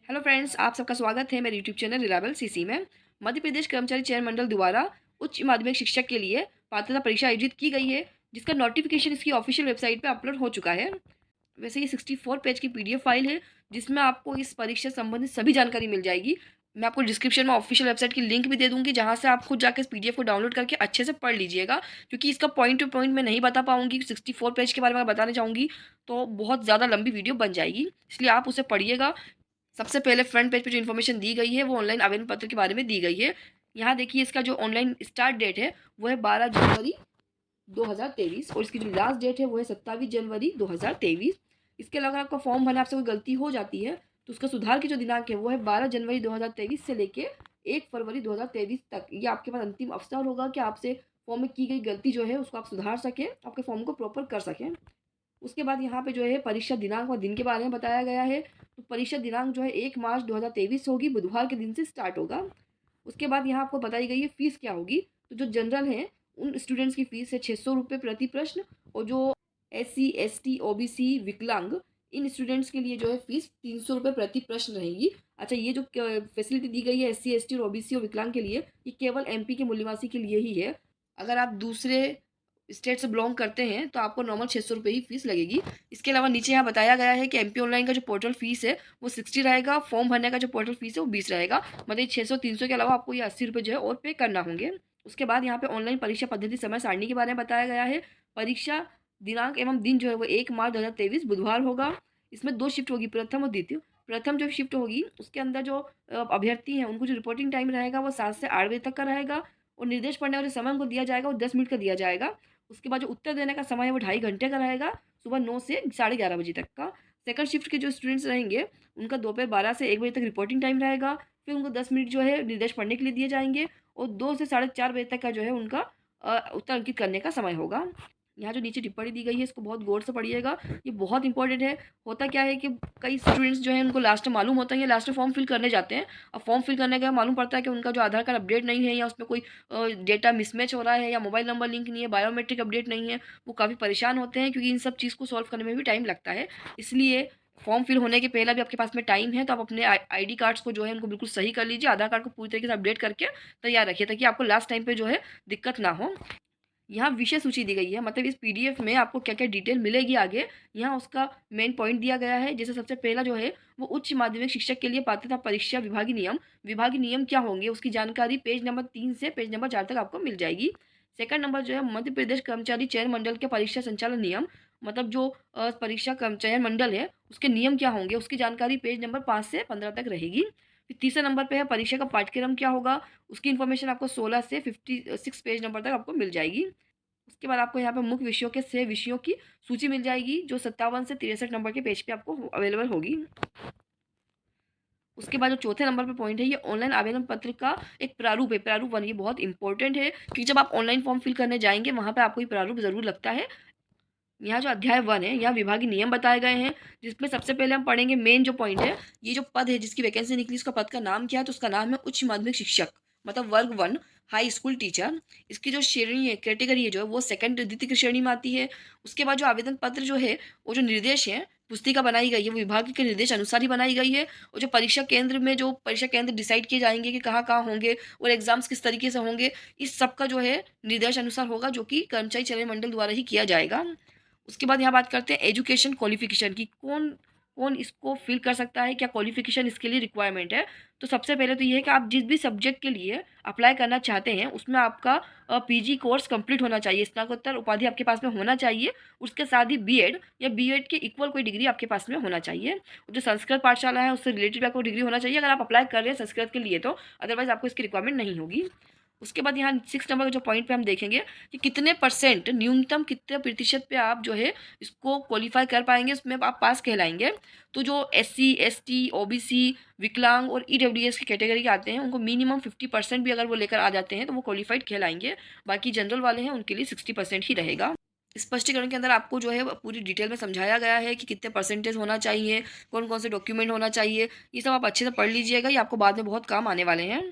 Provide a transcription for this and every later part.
Hello friends, आप सबका स्वागत है मेरे यूट्यूब चैनल रिलायबल सीसी में। मध्य प्रदेश कर्मचारी चयन मंडल द्वारा उच्च माध्यमिक शिक्षक के लिए पात्रता परीक्षा आयोजित की गई है, जिसका नोटिफिकेशन इसकी ऑफिशियल वेबसाइट पे अपलोड हो चुका है। वैसे ये 64 पेज की पीडीएफ फाइल है, जिसमें आपको इस परीक्षा संबंधित सभी जानकारी मिल जाएगी। मैं आपको डिस्क्रिप्शन में ऑफिशियल वेबसाइट की लिंक भी दे दूंगी, जहां से आप खुद जाकर इस पीडीएफ को डाउनलोड करके अच्छे से पढ़ लीजिएगा, क्योंकि इसका पॉइंट टू पॉइंट मैं नहीं बता पाऊंगी। 64 पेज के बारे में बताने चाहूंगी तो बहुत ज़्यादा लंबी वीडियो बन जाएगी, इसलिए आप उसे पढ़िएगा। सबसे पहले फ्रंट पेज पे जो इन्फॉर्मेशन दी गई है वो ऑनलाइन आवेदन पत्र के बारे में दी गई है। यहाँ देखिए, इसका जो ऑनलाइन स्टार्ट डेट है वो है 12 जनवरी 2023 और इसकी जो लास्ट डेट है वो है 27 जनवरी 2023। इसके अलावा आपका फॉर्म भरने आपसे कोई गलती हो जाती है तो उसका सुधार की जो दिनांक है वो है 12 जनवरी 2023 से लेके 1 फरवरी 2023 तक। ये आपके पास अंतिम अवसर होगा कि आपसे फॉर्म में की गई गलती जो है उसको आप सुधार सकें, आपके फॉर्म को प्रॉपर कर सकें। उसके बाद यहाँ पे जो है परीक्षा दिनांक और दिन के बारे में बताया गया है। तो परीक्षा दिनांक जो है 1 मार्च 2023 होगी, बुधवार के दिन से स्टार्ट होगा। उसके बाद यहाँ आपको बताई गई है फीस क्या होगी। तो जो जनरल हैं उन स्टूडेंट्स की फीस है 600 रुपये प्रति प्रश्न, और जो SC ST OBC विकलांग इन स्टूडेंट्स के लिए जो है फीस 300 रुपये प्रति प्रश्न रहेगी। अच्छा, ये जो फैसिलिटी दी गई है SC ST और OBC और विकलांग के लिए, ये केवल MP के मूल्यवासी के लिए ही है। अगर आप दूसरे स्टेट से बिलोंग करते हैं तो आपको नॉर्मल 600 रुपये ही फीस लगेगी। इसके अलावा नीचे यहाँ बताया गया है कि MP ऑनलाइन का जो पोर्टल फीस है वो 60 रहेगा, फॉर्म भरने का जो पोर्टल फीस है वो 20 रहेगा। मतलब 600 300 के अलावा आपको ये 80 रुपये जो है और पे करना होंगे। उसके बाद यहाँ पे ऑनलाइन परीक्षा पद्धति समय सारणी के बारे में बताया गया है। परीक्षा दिनांक एवं दिन जो है वो 1 मार्च 2023 बुधवार होगा। इसमें 2 शिफ्ट होगी, प्रथम और द्वितीय। प्रथम जो शिफ्ट होगी उसके अंदर जो अभ्यर्थी हैं उनको जो रिपोर्टिंग टाइम रहेगा वो 7 से 8 बजे तक का रहेगा, और निर्देश पढ़ने का जो समय उनको दिया जाएगा वो 10 मिनट का दिया जाएगा। उसके बाद जो उत्तर देने का समय है वो 2.5 घंटे का रहेगा, सुबह 9 से 11:30 बजे तक का। सेकंड शिफ्ट के जो स्टूडेंट्स रहेंगे उनका दोपहर 12 से 1 बजे तक रिपोर्टिंग टाइम रहेगा। फिर उनको 10 मिनट जो है निर्देश पढ़ने के लिए दिए जाएंगे, और 2 से 4:30 बजे तक का जो है उनका उत्तर अंकित करने का समय होगा। यहाँ जो नीचे टिप्पणी दी गई है इसको बहुत गौर से पढ़िएगा, ये बहुत इंपॉर्टेंट है। होता क्या है कि कई स्टूडेंट्स जो है उनको लास्ट में मालूम होता है, ये लास्ट में फॉर्म फिल करने जाते हैं। अब फॉर्म फिल करने के बाद मालूम पड़ता है कि उनका जो आधार कार्ड अपडेट नहीं है, या उसमें कोई डेटा मिसमैच हो रहा है, या मोबाइल नंबर लिंक नहीं है, बायोमेट्रिक अपडेट नहीं है। वो काफ़ी परेशान होते हैं, क्योंकि इन सब चीज़ को सॉल्व करने में भी टाइम लगता है। इसलिए फॉर्म फिल होने के पहले भी आपके पास में टाइम है, तो आप अपने ID कार्ड्स को जो है उनको बिल्कुल सही कर लीजिए, आधार कार्ड को पूरी तरीके से अपडेट करके तैयार रखिए, ताकि आपको लास्ट टाइम पे जो है दिक्कत ना हो। यहाँ विषय सूची दी गई है, मतलब इस पीडीएफ में आपको क्या क्या डिटेल मिलेगी आगे, यहाँ उसका मेन पॉइंट दिया गया है। जैसे सबसे पहला जो है वो उच्च माध्यमिक शिक्षक के लिए पात्रता परीक्षा विभागीय नियम क्या होंगे उसकी जानकारी पेज नंबर 3 से पेज नंबर 4 तक आपको मिल जाएगी। सेकंड नंबर जो है मध्य प्रदेश कर्मचारी चयन मंडल के परीक्षा संचालन नियम, मतलब जो परीक्षा चयन मंडल है उसके नियम क्या होंगे उसकी जानकारी पेज नंबर 5 से 15 तक रहेगी। फिर तीसरे नंबर पे है परीक्षा का पाठ्यक्रम क्या होगा, उसकी इन्फॉर्मेशन आपको 16 से 56 पेज नंबर तक आपको मिल जाएगी। उसके बाद आपको यहाँ पे मुख्य विषयों के 6 विषयों की सूची मिल जाएगी, जो 57 से 63 नंबर के पेज पे आपको अवेलेबल होगी। उसके बाद जो चौथे नंबर पे पॉइंट है, ये ऑनलाइन आवेदन पत्र का एक प्रारूप है, प्रारूप 1। ये बहुत इंपॉर्टेंट है, क्योंकि जब आप ऑनलाइन फॉर्म फिल करने जाएंगे वहाँ पे आपको ये प्रारूप जरूर लगता है। यहाँ जो अध्याय 1 है, यहाँ विभागीय नियम बताए गए हैं, जिसमें सबसे पहले हम पढ़ेंगे मेन जो पॉइंट है, ये जो पद है जिसकी वैकेंसी निकली उसका पद का नाम क्या है, तो उसका नाम है उच्च माध्यमिक शिक्षक, मतलब वर्ग 1 हाई स्कूल टीचर। इसकी जो श्रेणी है, कैटेगरी है जो है वो सेकंड द्वितीय की श्रेणी में आती है। उसके बाद जो आवेदन पत्र जो है वो जो निर्देश है पुस्तिका बनाई गई है वो विभाग के निर्देश अनुसार ही बनाई गई है। और जो परीक्षा केंद्र में जो परीक्षा केंद्र डिसाइड किए जाएंगे कि कहाँ कहाँ होंगे और एग्जाम्स किस तरीके से होंगे, इस सब का जो है निर्देश अनुसार होगा, जो कि कर्मचारी चयन मंडल द्वारा ही किया जाएगा। उसके बाद यहाँ बात करते हैं एजुकेशन क्वालिफिकेशन की, कौन कौन इसको फिल कर सकता है, क्या क्वालिफिकेशन इसके लिए रिक्वायरमेंट है। तो सबसे पहले तो ये है कि आप जिस भी सब्जेक्ट के लिए अप्लाई करना चाहते हैं उसमें आपका PG कोर्स कंप्लीट होना चाहिए, स्नातकोत्तर उपाधि आपके पास में होना चाहिए। उसके साथ ही B.Ed या B.Ed के इक्वल कोई डिग्री आपके पास में होना चाहिए। जो संस्कृत पाठशाला है उससे रिलेटेड आपको डिग्री होना चाहिए, अगर आप अप्लाई कर रहे हैं संस्कृत के लिए तो, अदरवाइज आपको इसकी रिक्वायरमेंट नहीं होगी। उसके बाद यहाँ 6 नंबर के जो पॉइंट पे हम देखेंगे कि कितने परसेंट, न्यूनतम कितने प्रतिशत पे आप जो है इसको क्वालिफाई कर पाएंगे, उसमें आप पास कहलाएंगे। तो जो SC ST OBC विकलांग और EWS की कैटेगरी के आते हैं उनको मिनिमम 50% भी अगर वो लेकर आ जाते हैं तो वो क्वालिफाइड कहलाएंगे। बाकी जनरल वाले हैं उनके लिए 60% ही रहेगा। स्पष्टीकरण के अंदर आपको जो है पूरी डिटेल में समझाया गया है कि कितने परसेंटेज होना चाहिए, कौन कौन से डॉक्यूमेंट होना चाहिए, ये सब आप अच्छे से पढ़ लीजिएगा, ये आपको बाद में बहुत काम आने वाले हैं।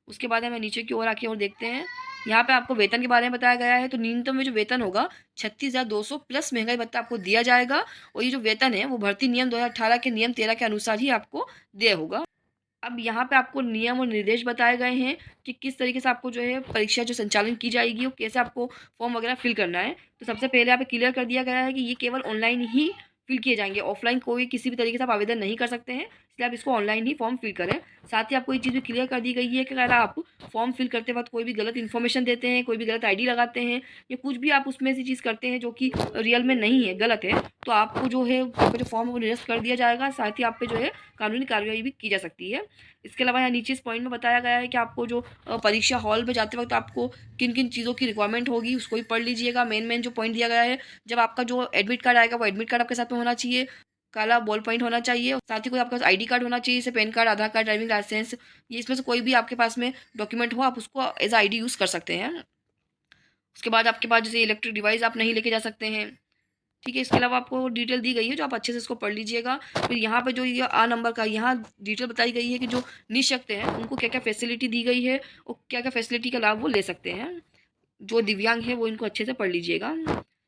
उसके बाद हमें नीचे की ओर आके और देखते हैं यहाँ पे आपको वेतन के बारे में बताया गया है, तो न्यूनतम में जो वेतन होगा 36,200 प्लस महंगाई भत्ता आपको दिया जाएगा और ये जो वेतन है वो भर्ती नियम 2018 के नियम 13 के अनुसार ही आपको देय होगा। अब यहाँ पे आपको नियम और निर्देश बताए गए हैं कि किस तरीके से आपको जो है परीक्षा जो संचालन की जाएगी और कैसे आपको फॉर्म वगैरह फिल करना है। तो सबसे पहले यहाँ पे क्लियर कर दिया गया है कि ये केवल ऑनलाइन ही फिल किए जाएंगे, ऑफलाइन कोई किसी भी तरीके से आप आवेदन नहीं कर सकते हैं, इसलिए आप इसको ऑनलाइन ही फॉर्म फिल करें। साथ ही आपको ये चीज़ भी क्लियर कर दी गई है कि अगर आप फॉर्म फिल करते वक्त कोई भी गलत इन्फॉर्मेशन देते हैं, कोई भी गलत आईडी लगाते हैं या कुछ भी आप उसमें से चीज़ करते हैं जो कि रियल में नहीं है, गलत है, तो आपको जो है आपका जो फॉर्म है वो निरस्त कर दिया जाएगा। साथ ही आप पे जो है कानूनी कार्रवाई भी की जा सकती है। इसके अलावा यहाँ नीचे इस पॉइंट में बताया गया है कि आपको जो परीक्षा हॉल में जाते वक्त आपको किन किन चीज़ों की रिक्वायरमेंट होगी उसको भी पढ़ लीजिएगा। मेन जो पॉइंट दिया गया है, जब आपका जो एडमिट कार्ड आएगा वो एडमिट कार्ड आपके साथ में होना चाहिए, काला बॉल पॉइंट होना चाहिए, साथ ही कोई आपके पास आईडी कार्ड होना चाहिए, जैसे पैन कार्ड, आधार कार्ड, ड्राइविंग लाइसेंस, ये इसमें से कोई भी आपके पास में डॉक्यूमेंट हो आप उसको एज आईडी यूज़ कर सकते हैं। उसके बाद आपके पास जैसे इलेक्ट्रिक डिवाइस आप नहीं लेके जा सकते हैं, ठीक है। इसके अलावा आपको डिटेल दी गई है जो आप अच्छे से इसको पढ़ लीजिएगा। फिर यहाँ पे जो ये आ नंबर का यहाँ डिटेल बताई गई है कि जो निःशक्त हैं उनको क्या क्या फैसिलिटी दी गई है और क्या क्या फैसिलिटी का लाभ वो ले सकते हैं। जो दिव्यांग है वो इनको अच्छे से पढ़ लीजिएगा।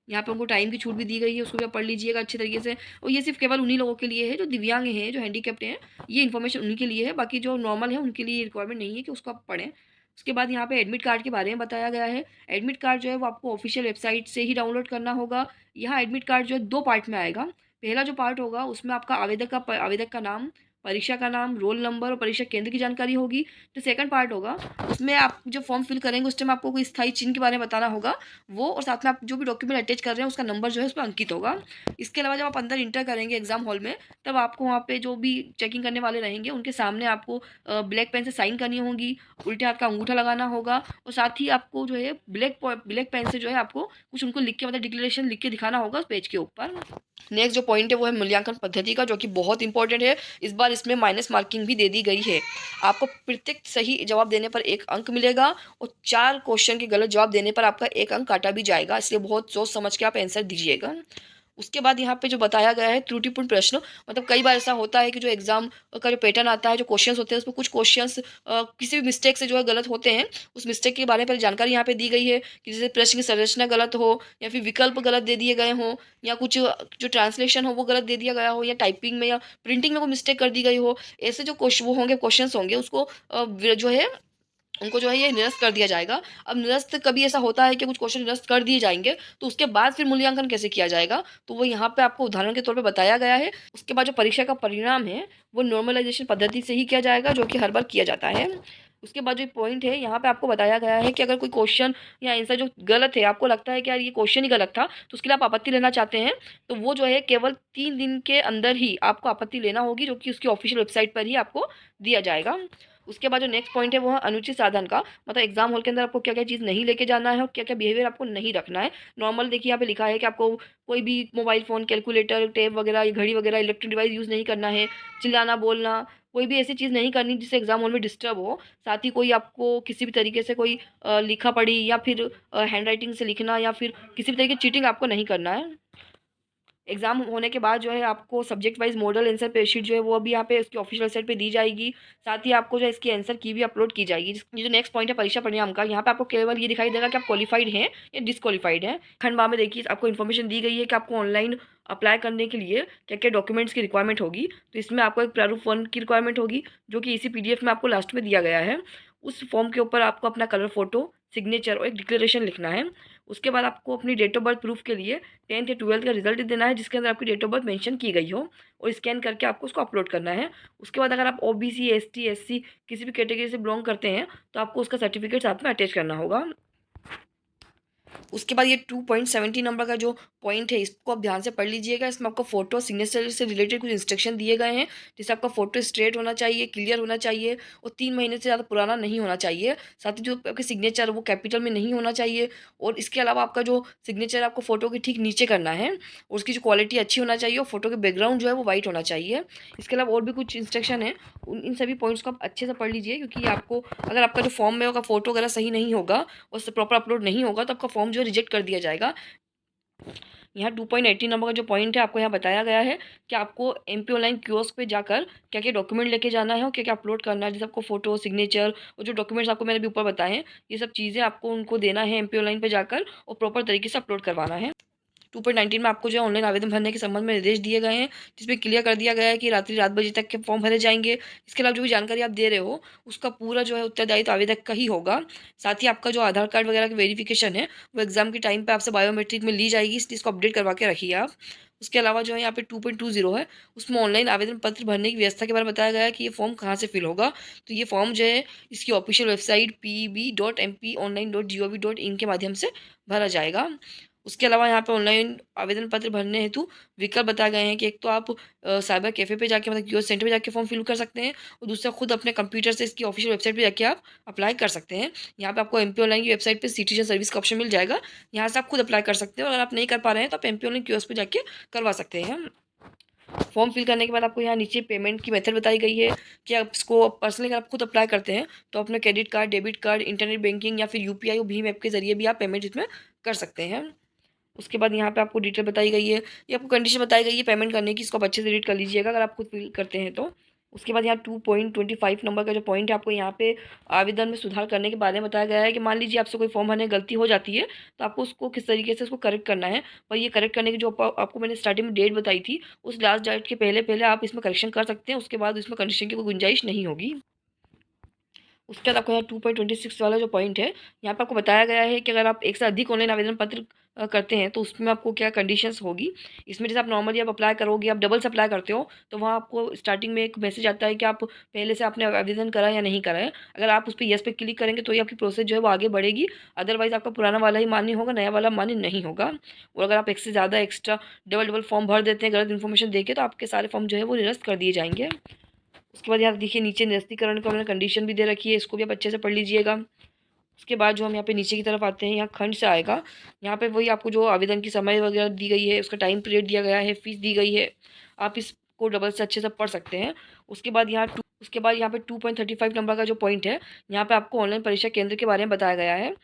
यहाँ पे उनको टाइम की छूट भी दी गई है, उसको भी आप पढ़ लीजिएगा अच्छे तरीके से। और ये सिर्फ केवल उन्हीं लोगों के लिए है जो दिव्यांग हैं, जो हैंडीकैप्ड हैं, ये इन्फॉर्मेशन उन्हीं के लिए है। बाकी जो नॉर्मल है उनके लिए रिक्वायरमेंट नहीं है कि उसको आप पढ़ें। उसके बाद यहाँ पे एडमिट कार्ड के बारे में बताया गया है। एडमिट कार्ड जो है वो आपको ऑफिशियल वेबसाइट से ही डाउनलोड करना होगा। यहाँ एडमिट कार्ड जो है 2 पार्ट में आएगा। पहला जो पार्ट होगा उसमें आपका आवेदक का नाम, परीक्षा का नाम, रोल नंबर और परीक्षा केंद्र की जानकारी होगी। जो सेकंड पार्ट होगा उसमें आप जो फॉर्म फिल करेंगे उस टाइम आपको कोई स्थायी चिन्ह के बारे में बताना होगा वो, और साथ में आप जो भी डॉक्यूमेंट अटैच कर रहे हैं उसका नंबर जो है उस पर अंकित होगा। इसके अलावा जब आप अंदर इंटर करेंगे एग्जाम हॉल में, तब आपको वहाँ पे जो भी चेकिंग करने वाले रहेंगे उनके सामने आपको ब्लैक पेन से साइन करनी होगी, उल्टे हाथ का अंगूठा लगाना होगा और साथ ही आपको जो है ब्लैक पेन से जो है आपको कुछ उनको लिख के, मतलब डिक्लेरेशन लिख के दिखाना होगा उस पेज के ऊपर। नेक्स्ट जो पॉइंट है वो है मूल्यांकन पद्धति का, जो कि बहुत इंपॉर्टेंट है। इस बार इसमें माइनस मार्किंग भी दे दी गई है। आपको प्रत्येक सही जवाब देने पर 1 अंक मिलेगा और 4 क्वेश्चन के गलत जवाब देने पर आपका 1 अंक काटा भी जाएगा, इसलिए बहुत सोच समझ के आप आंसर दीजिएगा। उसके बाद यहाँ पे जो बताया गया है त्रुटिपूर्ण प्रश्न, मतलब कई बार ऐसा होता है कि जो एग्जाम का जो पैटर्न आता है, जो क्वेश्चंस होते हैं उसमें कुछ क्वेश्चंस किसी भी मिस्टेक से जो है गलत होते हैं। उस मिस्टेक के बारे में जानकारी यहाँ पे दी गई है कि जैसे प्रश्न की संरचना गलत हो या फिर विकल्प गलत दे दिए गए हों या कुछ जो ट्रांसलेशन हो वो गलत दे दिया गया हो या टाइपिंग में या प्रिंटिंग में कोई मिस्टेक कर दी गई हो। ऐसे जो क्वेश्चन वो होंगे, क्वेश्चंस होंगे, उसको जो है उनको जो है ये निरस्त कर दिया जाएगा। अब निरस्त कभी ऐसा होता है कि कुछ क्वेश्चन निरस्त कर दिए जाएंगे तो उसके बाद फिर मूल्यांकन कैसे किया जाएगा, तो वो यहाँ पे आपको उदाहरण के तौर पे बताया गया है। उसके बाद जो परीक्षा का परिणाम है वो नॉर्मलाइजेशन पद्धति से ही किया जाएगा, जो कि हर बार किया जाता है। उसके बाद जो पॉइंट है यहाँ पे आपको बताया गया है कि अगर कोई क्वेश्चन या आंसर जो गलत है, आपको लगता है कि यार ये क्वेश्चन ही गलत था, तो उसके लिए आप आपत्ति लेना चाहते हैं, तो वो जो है केवल 3 दिन के अंदर ही आपको आपत्ति लेना होगी, जो कि उसकी ऑफिशियल वेबसाइट पर ही आपको दिया जाएगा। उसके बाद जो नेक्स्ट पॉइंट है वो है अनुचित साधन का, मतलब एग्जाम हॉल के अंदर आपको क्या क्या चीज़ नहीं लेके जाना है और क्या क्या बिहेवियर आपको नहीं रखना है। नॉर्मल देखिए यहाँ पे लिखा है कि आपको कोई भी मोबाइल फ़ोन, कैलकुलेटर, टैब वगैरह, घड़ी वगैरह, इलेक्ट्रिक डिवाइस यूज़ नहीं करना है, चिल्लाना बोलना, कोई भी ऐसी चीज़ नहीं करनी जिससे एग्जाम हॉल में डिस्टर्ब हो। साथ ही कोई आपको किसी भी तरीके से कोई लिखा पढ़ी या फिर हैंड राइटिंग से लिखना या फिर किसी भी तरीके की चीटिंग आपको नहीं करना है। एग्जाम होने के बाद जो है आपको सब्जेक्ट वाइज मॉडल आंसर पेशीट जो है वो अभी यहाँ पे इसकी ऑफिशियल वेबसाइट पे दी जाएगी। साथ ही आपको जो है इसकी आंसर की भी अपलोड की जाएगी। ये जो नेक्स्ट पॉइंट है परीक्षा परिणाम का, यहाँ पे आपको केवल ये दिखाई देगा कि आप क्वालिफाइड हैं या डिसक्वालिफाइड हैं। खंड बा में देखिए आपको इन्फॉर्मेशन दी गई है कि आपको ऑनलाइन अप्लाई करने के लिए क्या क्या डॉक्यूमेंट्स की रिक्वायरमेंट होगी। तो इसमें आपको एक प्रारूप 1 की रिक्वायरमेंट होगी, जो कि इसी PDF में आपको लास्ट में दिया गया है। उस फॉर्म के ऊपर आपको अपना कलर फोटो, सिग्नेचर और एक डिक्लेरेशन लिखना है। उसके बाद आपको अपनी डेट ऑफ बर्थ प्रूफ के लिए 10th या 12th का रिजल्ट देना है, जिसके अंदर आपकी डेट ऑफ बर्थ मेंशन की गई हो, और स्कैन करके आपको उसको अपलोड करना है। उसके बाद अगर आप OBC, ST, SC किसी भी कैटेगरी से बिलोंग करते हैं तो आपको उसका सर्टिफिकेट साथ में अटैच करना होगा। उसके बाद ये 2.70 नंबर का जो पॉइंट है इसको आप ध्यान से पढ़ लीजिएगा। इसमें आपको फोटो सिग्नेचर से रिलेटेड कुछ इंस्ट्रक्शन दिए गए हैं, जैसे आपका फोटो स्ट्रेट होना चाहिए, क्लियर होना चाहिए और 3 महीने से ज़्यादा पुराना नहीं होना चाहिए। साथ ही जो आपके सिग्नेचर वो कैपिटल में नहीं होना चाहिए, और इसके अलावा आपका जो सिग्नेचर आपको फोटो के ठीक नीचे करना है और उसकी जो क्वालिटी अच्छी होना चाहिए और फोटो के बैकग्राउंड जो है वो वाइट होना चाहिए। इसके अलावा और भी कुछ इंस्ट्रक्शन है, इन सभी पॉइंट्स को आप अच्छे से पढ़ लीजिए, क्योंकि आपको अगर आपका जो फॉर्म में होगा फोटो वगैरह सही नहीं होगा, उससे प्रॉपर अपलोड नहीं होगा, तो आपका फॉर्म जो है रिजेक्ट कर दिया जाएगा। यहाँ 2.18 नंबर का जो पॉइंट है आपको यहाँ बताया गया है कि आपको एमपी ऑनलाइन कियोस्क पे जाकर क्या क्या डॉक्यूमेंट लेके जाना है और क्या क्या अपलोड करना है, जैसे आपको फोटो, सिग्नेचर और जो डॉक्यूमेंट्स आपको मैंने भी ऊपर बताए हैं, ये सब चीज़ें आपको उनको देना है एमपी ऑनलाइन पे जाकर और प्रॉपर तरीके से अपलोड करवाना है। 2.19 में आपको जो है ऑनलाइन आवेदन भरने के संबंध में निर्देश दिए गए हैं, जिसमें क्लियर कर दिया गया है कि रात बजे तक के फॉर्म भरे जाएंगे। इसके अलावा जो भी जानकारी आप दे रहे हो उसका पूरा जो है उत्तरदायित्व तो आवेदक का ही होगा। साथ ही आपका जो आधार कार्ड वगैरह की वेरिफिकेशन है वो एग्जाम के टाइम पे आपसे बायोमेट्रिक में ली जाएगी, इसलिए इसको अपडेट करवा के रखिए आप। उसके अलावा जो है यहाँ पे 2.20 है, उसमें ऑनलाइन आवेदन पत्र भरने की व्यवस्था के बारे में बताया गया है कि ये फॉर्म कहाँ से फिल होगा। तो ये फॉर्म जो है इसकी ऑफिशियल वेबसाइट peb.mponline.gov.in के माध्यम से भरा जाएगा। उसके अलावा यहाँ पे ऑनलाइन आवेदन पत्र भरने हेतु विकल्प बताए गए हैं कि एक तो आप साइबर कैफ़े पे जाके मतलब कियोस्क सेंटर पे जाके फॉर्म फिल कर सकते हैं और दूसरा खुद अपने कंप्यूटर से इसकी ऑफिशियल वेबसाइट पे जाके आप अप्लाई कर सकते हैं। यहाँ पे आपको एमपी ऑनलाइन की वेबसाइट पे सिटीजन सर्विस का ऑप्शन मिल जाएगा, यहाँ से आप खुद अप्लाई कर सकते हो। अगर आप नहीं कर पा रहे हैं तो आप एमपी ऑनलाइन कियोस्क पे जाके करवा सकते हैं। फॉर्म फिल करने के बाद आपको यहाँ नीचे पेमेंट की मेथड बताई गई है कि आप इसको पर्सनली अगर आप खुद अप्लाई करते हैं तो अपने credit card, debit card, internet banking या फिर यूपीआई और भीम ऐप के जरिए भी आप पेमेंट इसमें कर सकते हैं। उसके बाद यहाँ पे आपको डिटेल बताई गई है, ये आपको कंडीशन बताई गई है पेमेंट करने की, इसको आप अच्छे से रीड कर लीजिएगा अगर आप खुद फिल करते हैं तो। उसके बाद यहाँ 2.25 नंबर का जो पॉइंट है, आपको यहाँ पे आवेदन में सुधार करने के बारे में बताया गया है कि मान लीजिए आपसे कोई फॉर्म भरने गलती हो जाती है तो आपको उसको किस तरीके से उसको करेक्ट करना है। और ये करेक्ट करने की जो आपको मैंने स्टार्टिंग में डेट बताई थी, उस लास्ट डेट के पहले पहले आप इसमें करेक्शन कर सकते हैं, उसके बाद इसमें कंडीशन की कोई गुंजाइश नहीं होगी। उसके बाद आपको यहाँ 2.26 वाला जो पॉइंट है, यहाँ पे आपको बताया गया है कि अगर आप एक से अधिक ऑनलाइन आवेदन पत्र करते हैं तो उसमें आपको क्या कंडीशंस होगी। इसमें जैसे आप नॉर्मली आप अप्लाई करोगे, आप डबल से अप्लाई करते हो तो वहाँ आपको स्टार्टिंग में एक मैसेज आता है कि आप पहले से आपने आवेदन करा या नहीं करा है। अगर आप उस पर येस पे क्लिक करेंगे तो ही आपकी प्रोसेस जो है वो आगे बढ़ेगी, अदरवाइज़ आपका पुराना वाला ही मान्य होगा, नया वाला मान्य नहीं होगा। और अगर आप एक से ज़्यादा एक्स्ट्रा डबल डबल फॉर्म भर देते हैं गलत इन्फॉर्मेशन देके, तो आपके सारे फॉर्म जो है वो निरस्त कर दिए जाएंगे। उसके बाद यहाँ देखिए नीचे निरस्तीकरण का मैंने कंडीशन भी दे रखी है, इसको भी आप अच्छे से पढ़ लीजिएगा। उसके बाद जो हम यहाँ पे नीचे की तरफ आते हैं, यहाँ खंड से आएगा, यहाँ पे वही आपको जो आवेदन की समय वगैरह दी गई है, उसका टाइम पीरियड दिया गया है, फीस दी गई है, आप इसको डबल से अच्छे से पढ़ सकते हैं। उसके बाद यहाँ पे 2.35 नंबर का जो पॉइंट है, यहाँ पे आपको ऑनलाइन परीक्षा केंद्र के बारे में बताया गया है।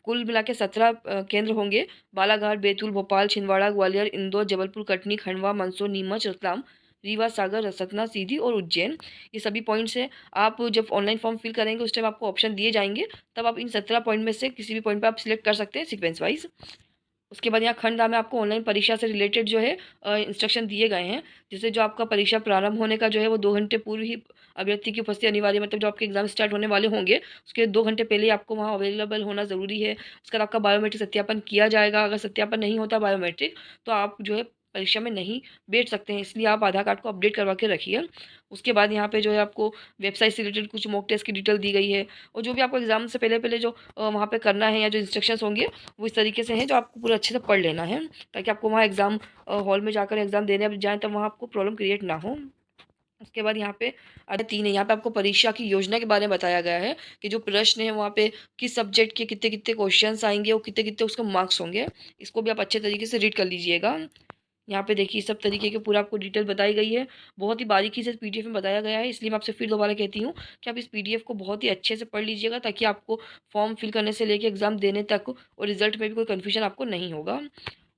कुल मिला के 17 केंद्र होंगे। बालाघाट, बैतूल, भोपाल, छिंदवाड़ा, ग्वालियर, इंदौर, जबलपुर, कटनी, खंडवा, मंदसौर, नीमच, रतलाम, रीवा, सागर, सतना, सीधी और उज्जैन, ये सभी पॉइंट्स हैं। आप जब ऑनलाइन फॉर्म फिल करेंगे उस टाइम आपको ऑप्शन दिए जाएंगे, तब आप इन 17 पॉइंट में से किसी भी पॉइंट पर आप सिलेक्ट कर सकते हैं सीक्वेंस वाइज। उसके बाद यहाँ खंड में आपको ऑनलाइन परीक्षा से रिलेटेड जो है इंस्ट्रक्शन दिए गए हैं, जैसे जो आपका परीक्षा प्रारंभ होने का जो है वो 2 घंटे पूर्व ही अभ्यर्थी की उपस्थिति अनिवार्य, मतलब जो आपके एग्जाम स्टार्ट होने वाले होंगे उसके 2 घंटे पहले ही आपको वहाँ अवेलेबल होना ज़रूरी है। उसके बाद आपका बायोमेट्रिक सत्यापन किया जाएगा, अगर सत्यापन नहीं होता बायोमेट्रिक तो आप जो है परीक्षा में नहीं बैठ सकते हैं, इसलिए आप आधार कार्ड को अपडेट करवा के रखिए। उसके बाद यहाँ पे जो है आपको वेबसाइट से रिलेटेड कुछ मॉक टेस्ट की डिटेल दी गई है, और जो भी आपको एग्जाम से पहले पहले जो वहाँ पे करना है या जो इंस्ट्रक्शंस होंगे वो इस तरीके से हैं जो आपको पूरा अच्छे से पढ़ लेना है, ताकि आपको वहाँ एग्ज़ाम हॉल में जाकर एग्ज़ाम देने अब जाएँ तब वहाँ आपको प्रॉब्लम क्रिएट ना हो। उसके बाद यहाँ पे अध्याय 3 है, यहाँ पे आपको परीक्षा की योजना के बारे में बताया गया है कि जो प्रश्न है वहाँ पे किस सब्जेक्ट के कितने कितने क्वेश्चंस आएंगे और कितने कितने उसके मार्क्स होंगे, इसको भी आप अच्छे तरीके से रीड कर लीजिएगा। यहाँ पे देखिए सब तरीके के पूरा आपको डिटेल बताई गई है, बहुत ही बारीकी से पीडीएफ में बताया गया है, इसलिए मैं आपसे फिर दोबारा कहती हूँ कि आप इस पीडीएफ को बहुत ही अच्छे से पढ़ लीजिएगा, ताकि आपको फॉर्म फिल करने से लेकर एग्जाम देने तक और रिजल्ट में भी कोई कन्फ्यूजन आपको नहीं होगा।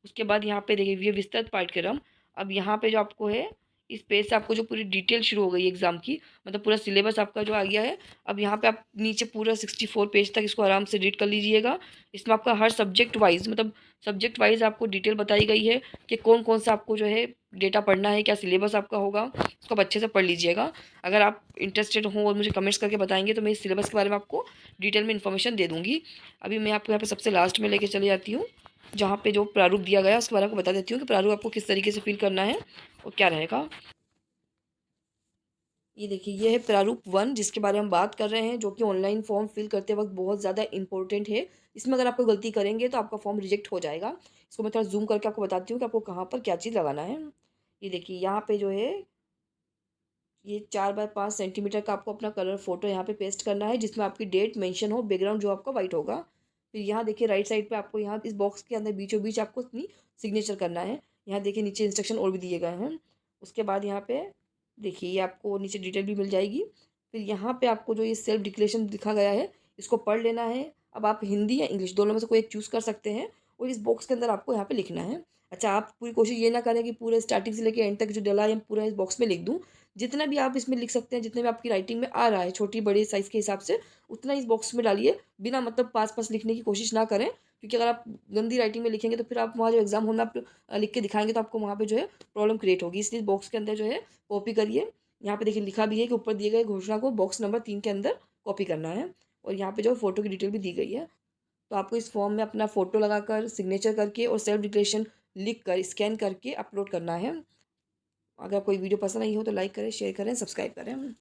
उसके बाद यहाँ पे देखिए ये विस्तृत पाठ्यक्रम, अब यहाँ पे जो आपको है इस पेज से आपको जो पूरी डिटेल शुरू हो गई एग्जाम की, मतलब पूरा सिलेबस आपका जो आ गया है। अब यहाँ पे आप नीचे पूरा 64 पेज तक इसको आराम से रीड कर लीजिएगा। इसमें आपका हर सब्जेक्ट वाइज, मतलब सब्जेक्ट वाइज आपको डिटेल बताई गई है कि कौन कौन सा आपको जो है डेटा पढ़ना है, क्या सिलेबस आपका होगा, उसको आप अच्छे से पढ़ लीजिएगा। अगर आप इंटरेस्टेड हो और मुझे कमेंट्स करके बताएंगे तो मैं इस सिलेबस के बारे में आपको डिटेल में इन्फॉर्मेशन दे दूँगी। अभी मैं आपको यहाँ पे सबसे लास्ट में लेके चली जाती हूँ, जहाँ पे जो प्रारूप दिया गया है उसके बारे में आपको बता देती हूँ कि प्रारूप आपको किस तरीके से फिल करना है और क्या रहेगा। ये देखिए ये है प्रारूप 1, जिसके बारे में हम बात कर रहे हैं, जो कि ऑनलाइन फॉर्म फिल करते वक्त बहुत ज़्यादा इंपॉर्टेंट है। इसमें अगर आप कोई गलती करेंगे तो आपका फॉर्म रिजेक्ट हो जाएगा। इसको मैं थोड़ा जूम करके आपको बताती हूँ कि आपको कहाँ पर क्या चीज़ लगाना है। ये देखिए यहाँ पे जो है ये 4 बाय 5 सेंटीमीटर का आपको अपना कलर फोटो यहाँ पे पेस्ट करना है, जिसमें आपकी डेट मेंशन हो, बैकग्राउंड जो आपका वाइट होगा। फिर यहाँ देखिए राइट साइड पे आपको यहाँ इस बॉक्स के अंदर बीचों बीच आपको अपनी सिग्नेचर करना है। यहाँ देखिए नीचे इंस्ट्रक्शन और भी दिए गए हैं। उसके बाद यहाँ पे देखिए ये आपको नीचे डिटेल भी मिल जाएगी। फिर यहाँ पे आपको जो ये सेल्फ डिक्लेरेशन लिखा गया है इसको पढ़ लेना है। अब आप हिंदी या इंग्लिश दोनों में से कोई एक चूज़ कर सकते हैं और इस बॉक्स के अंदर आपको यहाँ पे लिखना है। अच्छा, आप पूरी कोशिश ये ना करें कि पूरे स्टार्टिंग से लेके एंड तक जो डला है पूरा इस बॉक्स में लिख दूँ। जितना भी आप इसमें लिख सकते हैं, जितने भी आपकी राइटिंग में आ रहा है छोटी-बड़ी साइज़ के हिसाब से, उतना इस बॉक्स में डालिए। बिना मतलब पास-पास लिखने की कोशिश ना करें, क्योंकि अगर आप गंदी राइटिंग में लिखेंगे तो फिर आप वहाँ जो एग्ज़ाम हॉल में आप लिख के दिखाएँगे तो आपको वहाँ पे जो है प्रॉब्लम क्रिएट होगी। इसलिए बॉक्स के अंदर जो है कॉपी करिए। यहाँ पे देखिए लिखा भी है कि ऊपर दिए गए घोषणा को बॉक्स नंबर 3 के अंदर कॉपी करना है, और यहाँ पे जो फ़ोटो की डिटेल भी दी गई है। तो आपको इस फॉर्म में अपना फ़ोटो लगाकर, सिग्नेचर करके और सेल्फ डिक्लेरेशन लिख कर, स्कैन करके अपलोड करना है। अगर कोई वीडियो पसंद आई हो तो लाइक करें, शेयर करें, सब्सक्राइब करें।